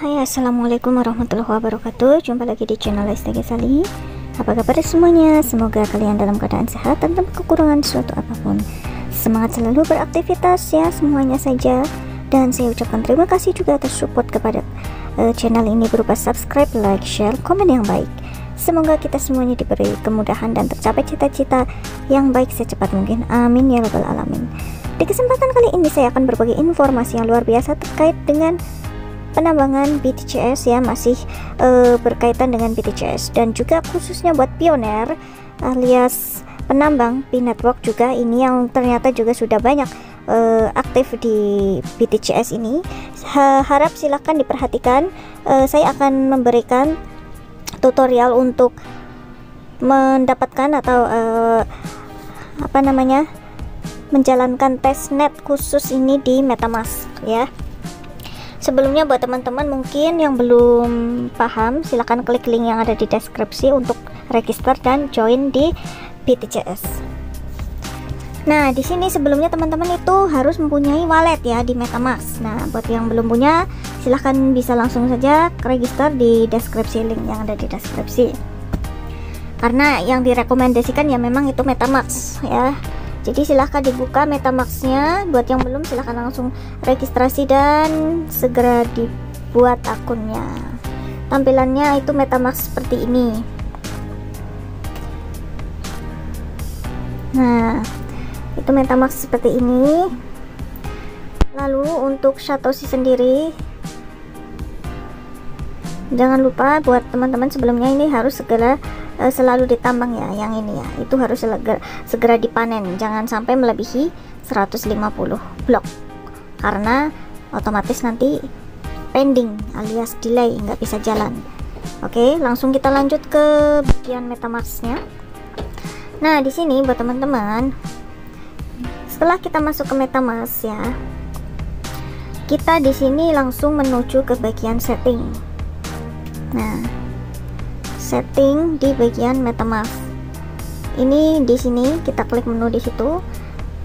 Hai, assalamualaikum warahmatullahi wabarakatuh. Jumpa lagi di channel Lesti Gesali. Apa kabar semuanya? Semoga kalian dalam keadaan sehat dan tanpa kekurangan suatu apapun. Semangat selalu beraktivitas ya semuanya saja. Dan saya ucapkan terima kasih juga atas support kepada channel ini berupa subscribe, like, share, komen yang baik. Semoga kita semuanya diberi kemudahan dan tercapai cita-cita yang baik secepat mungkin. Amin ya rabbal alamin. Di kesempatan kali ini saya akan berbagi informasi yang luar biasa terkait dengan penambangan BTCS ya, masih berkaitan dengan BTCS dan juga khususnya buat pioner alias penambang P-Network juga ini yang ternyata juga sudah banyak aktif di BTCS ini. Harap silahkan diperhatikan. Saya akan memberikan tutorial untuk mendapatkan atau menjalankan testnet khusus ini di MetaMask ya. Sebelumnya buat teman-teman mungkin yang belum paham, silahkan klik link yang ada di deskripsi untuk register dan join di BTCS. Nah, di sini sebelumnya teman-teman itu harus mempunyai wallet ya di MetaMask. Nah, buat yang belum punya, silahkan bisa langsung saja register di deskripsi, link yang ada di deskripsi. Karena yang direkomendasikan ya memang itu MetaMask ya. Jadi silahkan dibuka MetaMask-nya. Buat yang belum, silahkan langsung registrasi dan segera dibuat akunnya. Tampilannya itu MetaMask seperti ini. Nah, itu MetaMask seperti ini. Lalu untuk Satoshi sendiri, jangan lupa buat teman-teman sebelumnya ini harus segera selalu ditambang ya, yang ini ya, itu harus segera dipanen, jangan sampai melebihi 150 blok karena otomatis nanti pending alias delay, nggak bisa jalan. Oke, langsung kita lanjut ke bagian MetaMask-nya. Nah, di sini buat teman-teman, setelah kita masuk ke MetaMask ya, kita di sini langsung menuju ke bagian setting. Nah, setting di bagian MetaMask. Ini di sini kita klik menu di situ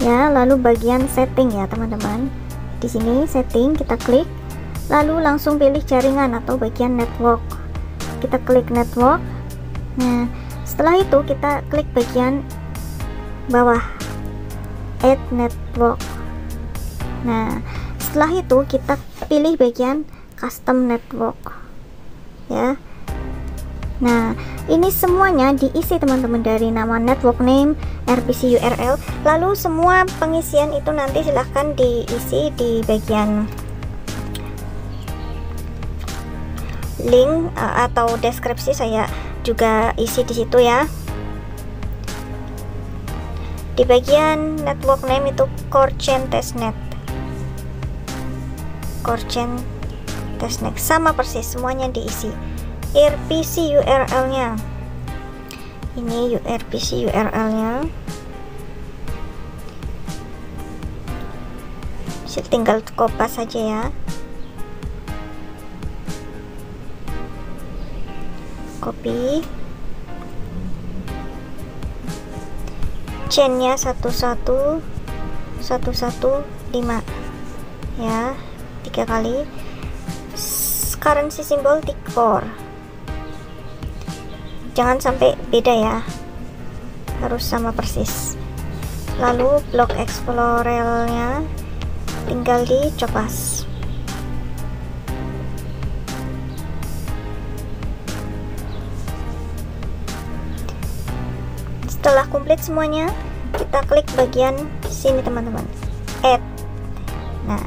ya, lalu bagian setting ya teman-teman. Di sini setting kita klik, lalu langsung pilih jaringan atau bagian network. Kita klik network. Nah, setelah itu kita klik bagian bawah add network. Nah, setelah itu kita pilih bagian custom network ya. Nah, ini semuanya diisi teman-teman, dari nama network name, RPC URL, lalu semua pengisian itu nanti silahkan diisi di bagian link atau deskripsi, saya juga isi di situ ya. Di bagian network name itu core chain testnet, core chain testnet sama persis semuanya diisi. RPC URL-nya, ini RPC URL-nya, tinggal kopas saja ya. Copy, chainnya 11115 ya, 3 kali. Currency symbol T-Core, jangan sampai beda ya, harus sama persis. Lalu block explorer-nya tinggal dicopas. Setelah komplit semuanya, kita klik bagian sini teman-teman, add. Nah,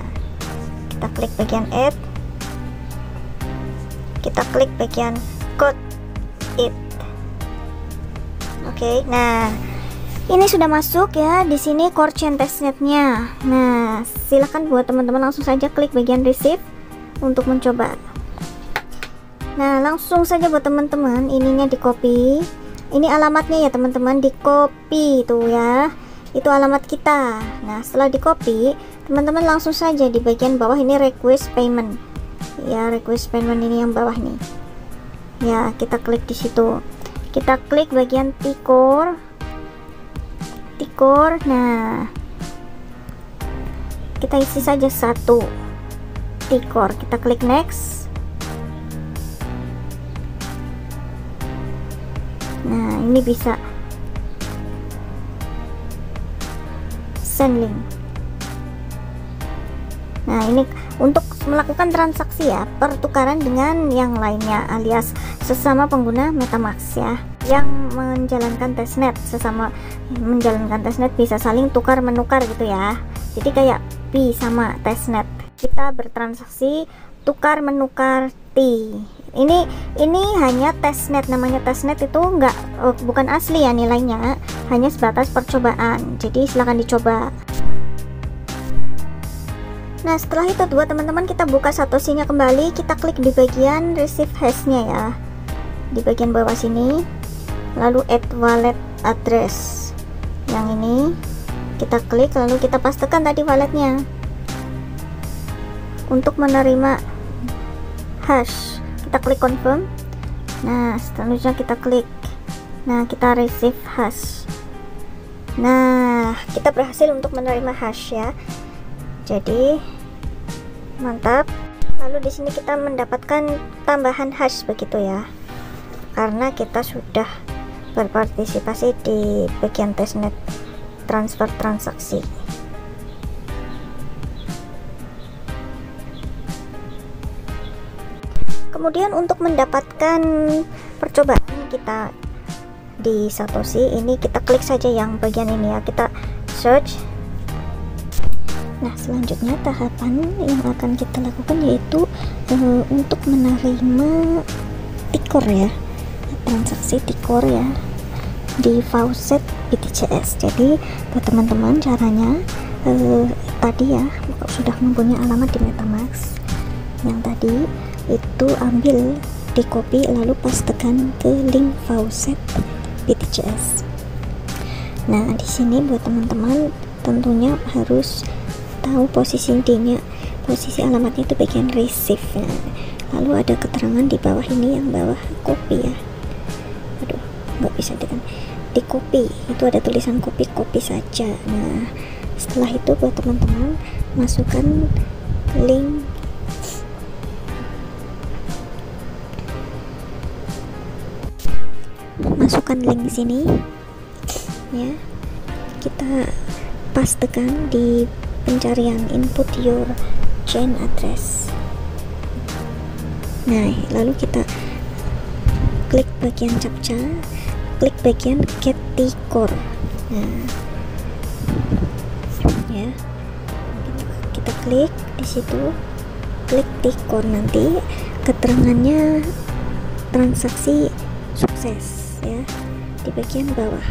kita klik bagian add, kita klik bagian code it. Oke, nah ini sudah masuk ya di sini core chain testnetnya. Nah, silahkan buat teman-teman langsung saja klik bagian receive untuk mencoba. Nah, langsung saja buat teman-teman ininya di copy. Ini alamatnya ya teman-teman, di copy itu ya, itu alamat kita. Nah, setelah di copy, teman-teman langsung saja di bagian bawah ini request payment ya, request payment ini yang bawah nih ya, kita klik di situ. Kita klik bagian T-Core. Nah, kita isi saja 1 T-Core, kita klik next. Nah, ini bisa send link. Nah, ini untuk melakukan transaksi ya, pertukaran dengan yang lainnya alias sesama pengguna MetaMask ya, yang menjalankan testnet. Sesama menjalankan testnet bisa saling tukar menukar gitu ya. Jadi kayak Pi sama testnet, kita bertransaksi tukar menukar T. Ini hanya testnet, namanya testnet itu bukan asli ya nilainya, hanya sebatas percobaan. Jadi silahkan dicoba. Nah, setelah itu buat teman-teman, kita buka Satoshi-nya kembali, kita klik di bagian receive hash-nya ya, di bagian bawah sini, lalu add wallet address yang ini kita klik, lalu kita pastekan tadi walletnya untuk menerima hash. Kita klik confirm. Nah, selanjutnya kita klik, nah kita receive hash. Nah, kita berhasil untuk menerima hash ya. Jadi mantap. Lalu di sini kita mendapatkan tambahan hash begitu ya, karena kita sudah berpartisipasi di bagian testnet transfer transaksi. Kemudian untuk mendapatkan percobaan kita di Satoshi ini, kita klik saja yang bagian ini ya, kita search. Nah, selanjutnya tahapan yang akan kita lakukan yaitu untuk menerima Tikor ya, transaksi Tikor ya di faucet BTCS. Jadi buat teman-teman, caranya tadi ya, sudah mempunyai alamat di MetaMask yang tadi itu, ambil, di copy, lalu pastekan ke link faucet BTCS. Nah, di sini buat teman-teman tentunya harus tahu posisinya, posisi alamatnya itu bagian receive. Nah, lalu ada keterangan di bawah ini, yang bawah copy ya. Aduh, nggak bisa di copy, itu ada tulisan copy saja. Nah, setelah itu buat teman-teman masukkan link di sini ya, kita pastekan di pencarian input your chain address. Nah, lalu kita klik bagian captcha, klik bagian get Tikor. Nah ya, kita klik di situ, klik Tikor, nanti keterangannya transaksi sukses ya di bagian bawah.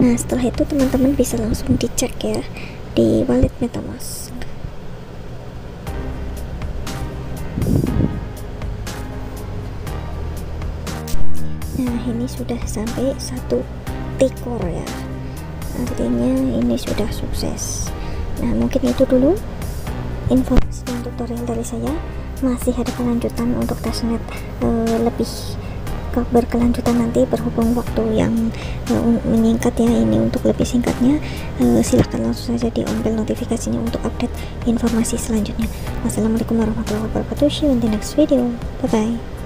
Nah, setelah itu teman-teman bisa langsung dicek ya di wallet MetaMask. Nah, ini sudah sampai 1 Tikor ya, artinya ini sudah sukses. Nah, mungkin itu dulu informasi dan tutorial dari saya. Masih ada kelanjutan untuk testnet lebih berkelanjutan nanti, berhubung waktu yang menyingkat ya, ini untuk lebih singkatnya silahkan langsung saja di on bell notifikasinya untuk update informasi selanjutnya. Wassalamualaikum warahmatullahi wabarakatuh. See you in the next video. Bye bye.